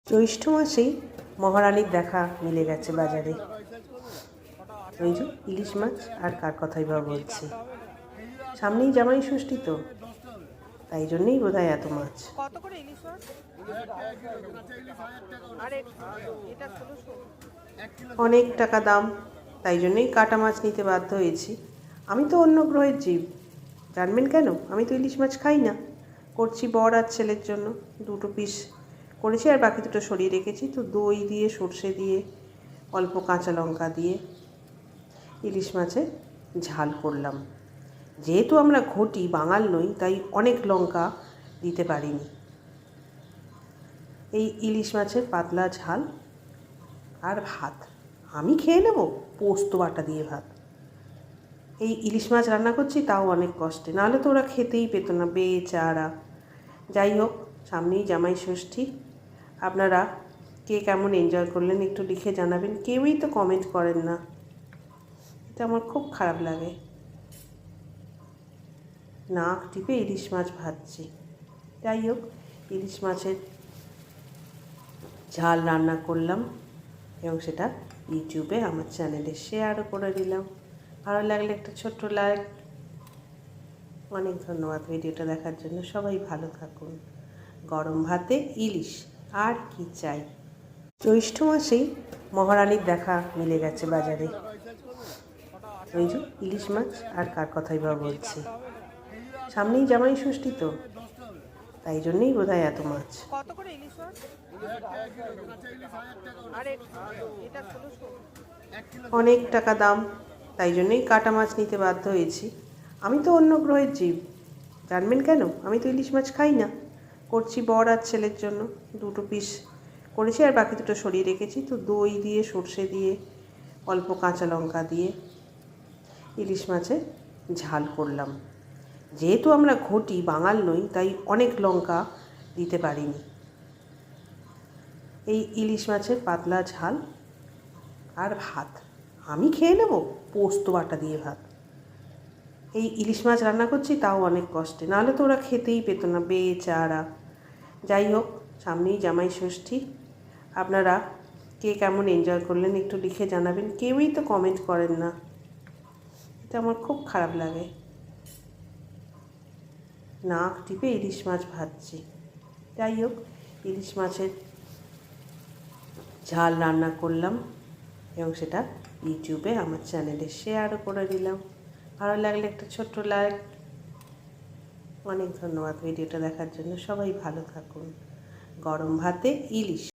জ্যৈষ্ঠ মাসেই মহারানীর দেখা মিলে গেছে বাজারে। ওই যে ইলিশ মাছ, আর কার কথাই বা বলছি। সামনেই জামাই ষষ্ঠী, তো তাই জন্যই বোধহয় এত মাছ। কত করে ইলিশ মাছ? এটা 1600। অনেক টাকা দাম, তাই জন্যই কাটা মাছ নিতে বাধ্য হয়েছি। আমি তো অন্য গ্রহের জীব, জানবেন কেন? আমি তো ইলিশ মাছ খাই না। করছি বর আর ছেলের জন্য, 2 পিস করেছি, আর বাকি 2টো সরিয়ে রেখেছি। তো দই দিয়ে, সর্ষে দিয়ে, অল্প কাঁচা লঙ্কা দিয়ে ইলিশ মাছের ঝাল করলাম। যেহেতু আমরা ঘটি, বাঙাল নই, তাই অনেক লঙ্কা দিতে পারিনি। এই ইলিশ মাছের পাতলা ঝাল আর ভাত আমি খেয়ে নেব, পোস্ত বাটা দিয়ে ভাত। এই ইলিশ মাছ রান্না করছি তাও অনেক কষ্টে, নাহলে তো ওরা খেতেই পেত না, বেচারা। যাই হোক, সামনেই জামাই ষষ্ঠী। আপনারা কে কেমন এনজয় করলেন একটু লিখে জানাবেন। কেউই তো কমেন্ট করেন না, এটা আমার খুব খারাপ লাগে। নাক টিপে ইলিশ মাছ ভাজছি। যাই হোক, ইলিশ মাছের ঝাল রান্না করলাম এবং সেটা ইউটিউবে আমার চ্যানেলে শেয়ারও করে দিলাম। ভালো লাগলে একটা ছোট্ট লাইক। অনেক ধন্যবাদ ভিডিওটা দেখার জন্য। সবাই ভালো থাকুন। গরম ভাতে ইলিশ, আর কি চাই। জ্যৈষ্ঠ মাসেই মহারানীর দেখা মিলে গেছে বাজারে। ওই যে ইলিশ মাছ, আর কার কথাই বা বলছি। সামনেই জামাই ষষ্ঠী, তো তাই জন্যই বোধহয় এত মাছ। কত করে ইলিশ মাছ? এটা 1600। অনেক টাকা দাম, তাই জন্যই কাটা মাছ নিতে বাধ্য হয়েছি। আমি তো অন্য গ্রহের জীব, জানবেন কেন? আমি তো ইলিশ মাছ খাই না। করছি বর আর ছেলের জন্য, 2 পিস করেছি, আর বাকি 2টো সরিয়ে রেখেছি। তো দই দিয়ে, সর্ষে দিয়ে, অল্প কাঁচা লঙ্কা দিয়ে ইলিশ মাছের ঝাল করলাম। যেহেতু আমরা ঘটি, বাঙাল নই, তাই অনেক লঙ্কা দিতে পারিনি। এই ইলিশ মাছের পাতলা ঝাল আর ভাত আমি খেয়ে নেব, পোস্ত বাটা দিয়ে ভাত। এই ইলিশ মাছ রান্না করছি তাও অনেক কষ্টে, নাহলে তো ওরা খেতেই পেত না, বেচারা। যাই হোক, সামনেই জামাই ষষ্ঠী। আপনারা কে কেমন এনজয় করলেন একটু লিখে জানাবেন। কেউই তো কমেন্ট করেন না, এটা আমার খুব খারাপ লাগে। নাক টিপে ইলিশ মাছ ভাজছি। যাই হোক, ইলিশ মাছের ঝাল রান্না করলাম এবং সেটা ইউটিউবে আমার চ্যানেলে শেয়ারও করে দিলাম। ভালো লাগলে একটা ছোট্ট লাইক। অনেক ধন্যবাদ ভিডিওটা দেখার জন্য। সবাই ভালো থাকুন। গরম ভাতে ইলিশ।